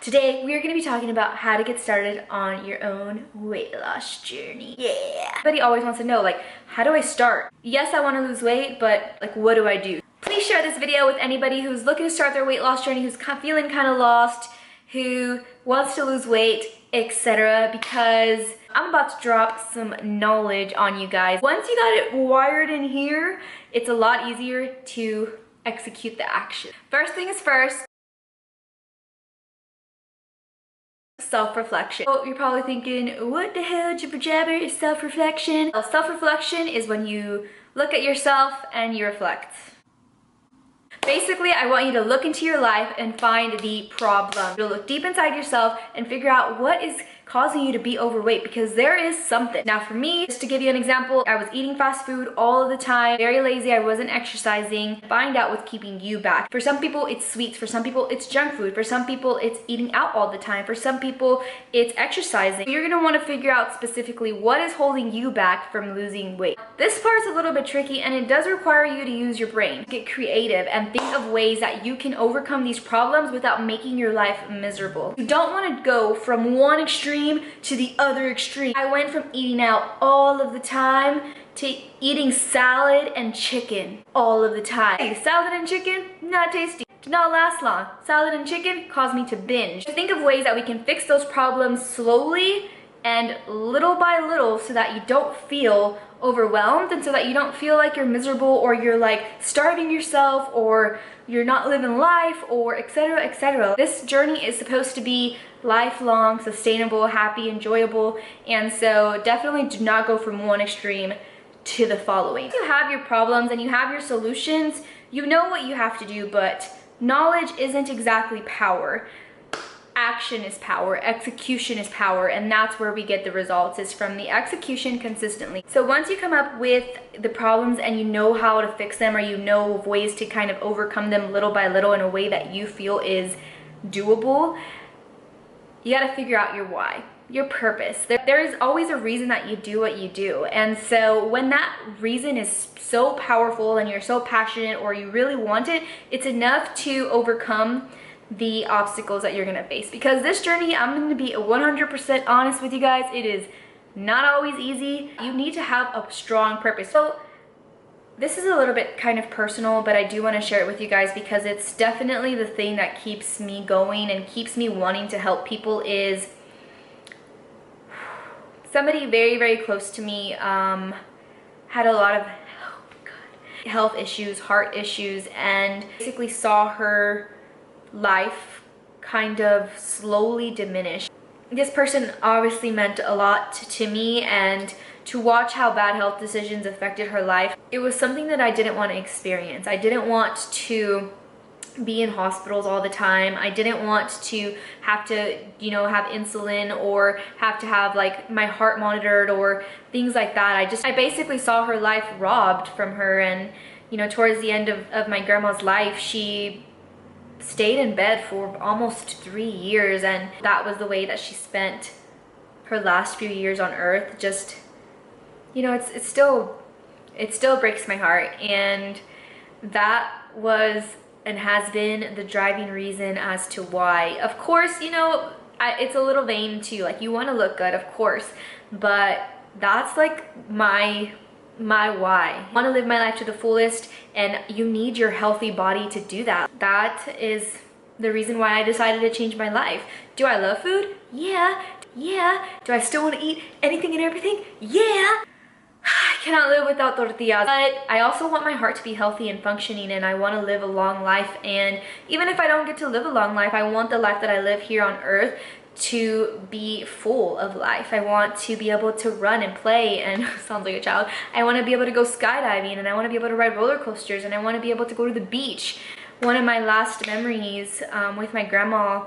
Today, we are going to be talking about how to get started on your own weight loss journey. Yeah! Everybody always wants to know, like, how do I start? Yes, I want to lose weight, but, like, what do I do? Please share this video with anybody who's looking to start their weight loss journey, who's feeling kind of lost, who wants to lose weight, etc. Because I'm about to drop some knowledge on you guys. Once you got it wired in here, it's a lot easier to execute the action. First thing is first. Self-reflection. So you're probably thinking, what the hell, jibber jabber, is self-reflection? Well, self-reflection is when you look at yourself and you reflect. Basically, I want you to look into your life and find the problem. You'll look deep inside yourself and figure out what is causing you to be overweight, because there is something. Now for me, just to give you an example, I was eating fast food all of the time, very lazy, I wasn't exercising. Find out what's keeping you back. For some people, it's sweets. For some people, it's junk food. For some people, it's eating out all the time. For some people, it's exercising. You're gonna wanna figure out specifically what is holding you back from losing weight. This part's a little bit tricky, and it does require you to use your brain. Get creative and think of ways that you can overcome these problems without making your life miserable. You don't wanna go from one extreme to the other extreme. I went from eating out all of the time to eating salad and chicken all of the time. Hey, salad and chicken, not tasty. Did not last long. Salad and chicken caused me to binge. Think of ways that we can fix those problems slowly and little by little so that you don't feel overwhelmed and so that you don't feel like you're miserable or you're like starving yourself or you're not living life or etc, etc. This journey is supposed to be lifelong, sustainable, happy, enjoyable, and so definitely do not go from one extreme to the following. If you have your problems and you have your solutions, you know what you have to do, but knowledge isn't exactly power. Action is power, execution is power, and that's where we get the results, is from the execution consistently. So once you come up with the problems and you know how to fix them, or you know of ways to kind of overcome them little by little in a way that you feel is doable, you gotta figure out your why, your purpose. There is always a reason that you do what you do, and so when that reason is so powerful and you're so passionate or you really want it, it's enough to overcome the obstacles that you're gonna face. Because this journey, I'm gonna be 100% honest with you guys, it is not always easy. You need to have a strong purpose. So this is a little bit kind of personal, but I do want to share it with you guys because it's definitely the thing that keeps me going and keeps me wanting to help people. Is somebody very, very close to me had a lot of health issues, heart issues, and basically saw her life kind of slowly diminish. This person obviously meant a lot to me, and to watch how bad health decisions affected her life, it was something that I didn't want to experience. I didn't want to be in hospitals all the time. I didn't want to have to, you know, have insulin or have to have like my heart monitored or things like that. I basically saw her life robbed from her, and you know, towards the end of my grandma's life, she stayed in bed for almost 3 years, and that was the way that she spent her last few years on earth. Just, you know, it still breaks my heart, and that was and has been the driving reason as to why. Of course, you know, it's a little vain too, like you want to look good, of course, but that's like my why. I want to live my life to the fullest, and you need your healthy body to do that. That is the reason why I decided to change my life. Do I love food? Yeah. Do I still want to eat anything and everything? Yeah. I cannot live without tortillas, but I also want my heart to be healthy and functioning, and I want to live a long life. And even if I don't get to live a long life, I want the life that I live here on earth to be full of life. I want to be able to run and play and sounds like a child. I want to be able to go skydiving, and I want to be able to ride roller coasters, and I want to be able to go to the beach. One of my last memories with my grandma,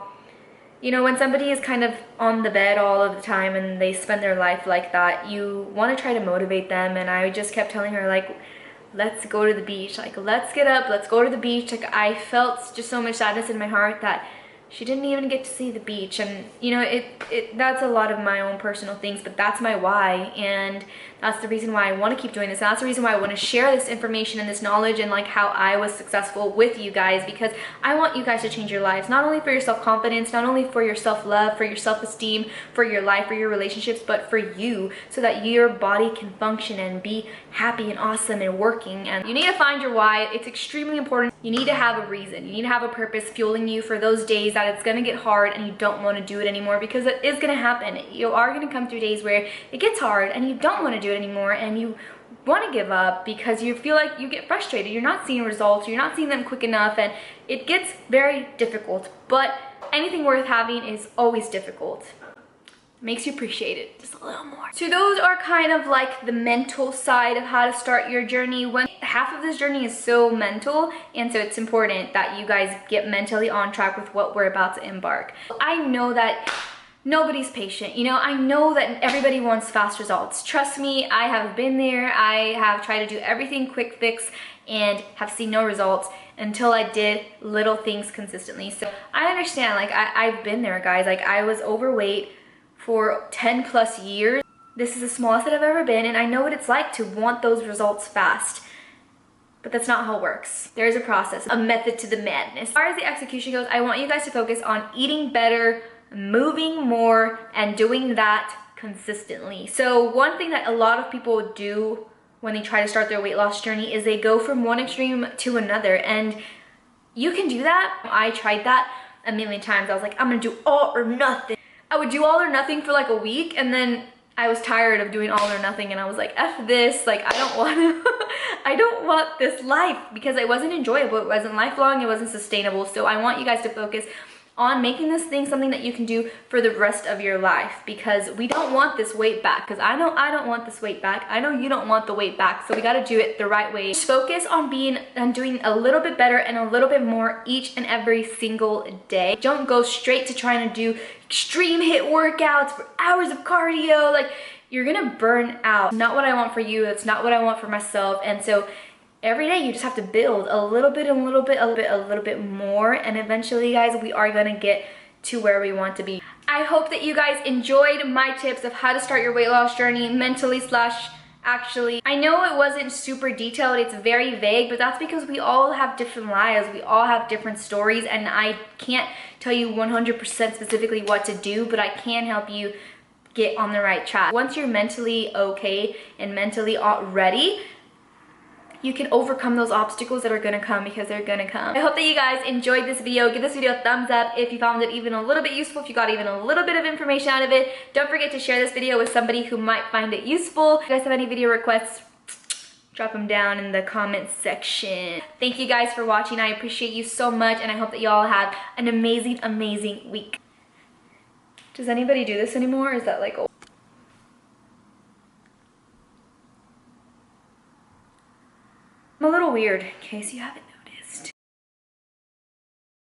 you know, when somebody is kind of on the bed all of the time and they spend their life like that, you want to try to motivate them. And I just kept telling her, like, let's go to the beach, like let's get up, let's go to the beach. Like I felt just so much sadness in my heart that She didn't even get to see the beach. And you know, that's a lot of my own personal things, but that's my why, and that's the reason why I want to keep doing this. And that's the reason why I want to share this information and this knowledge and like how I was successful with you guys, because I want you guys to change your lives, not only for your self-confidence, not only for your self-love, for your self-esteem, for your life, for your relationships, but for you, so that your body can function and be happy and awesome and working. And you need to find your why. It's extremely important. You need to have a reason. You need to have a purpose fueling you for those days that it's going to get hard and you don't want to do it anymore, because it is going to happen. You are going to come through days where it gets hard and you don't want to do it anymore, and you want to give up because you feel like you get frustrated. You're not seeing results. You're not seeing them quick enough, and it gets very difficult. But anything worth having is always difficult. Makes you appreciate it just a little more. So those are kind of like the mental side of how to start your journey. When half of this journey is so mental, and so it's important that you guys get mentally on track with what we're about to embark. I know that nobody's patient. You know, I know that everybody wants fast results. Trust me, I have been there. I have tried to do everything quick fix and have seen no results until I did little things consistently. So I understand, like I've been there, guys. Like I was overweight for 10 plus years. This is the smallest that I've ever been, and I know what it's like to want those results fast. But that's not how it works. There is a process, a method to the madness. As far as the execution goes, I want you guys to focus on eating better, moving more, and doing that consistently. So one thing that a lot of people do when they try to start their weight loss journey is they go from one extreme to another, and you can do that. I tried that a million times. I was like, I'm gonna do all or nothing. I would do all or nothing for like a week, and then I was tired of doing all or nothing, and I was like, F this, like I don't want to, I don't want this life, because it wasn't enjoyable, it wasn't lifelong, it wasn't sustainable. So I want you guys to focus on making this thing something that you can do for the rest of your life, because we don't want this weight back, because I know I don't want this weight back. I know you don't want the weight back, so we got to do it the right way. Just focus on doing a little bit better and a little bit more each and every single day. Don't go straight to trying to do extreme hit workouts for hours of cardio. Like, you're gonna burn out. Not what I want for you. It's not what I want for myself. And so every day you just have to build a little bit, a little bit, a little bit, a little bit more, and eventually, guys, we are gonna get to where we want to be. I hope that you guys enjoyed my tips of how to start your weight loss journey mentally slash actually. I know it wasn't super detailed, it's very vague, but that's because we all have different lives, we all have different stories, and I can't tell you 100% specifically what to do, but I can help you get on the right track. Once you're mentally okay and mentally ready, you can overcome those obstacles that are gonna come, because they're gonna come. I hope that you guys enjoyed this video. Give this video a thumbs up if you found it even a little bit useful, if you got even a little bit of information out of it. Don't forget to share this video with somebody who might find it useful. If you guys have any video requests, drop them down in the comments section. Thank you guys for watching. I appreciate you so much, and I hope that you all have an amazing, amazing week. Does anybody do this anymore, or is that like old? I'm a little weird, in case you haven't noticed.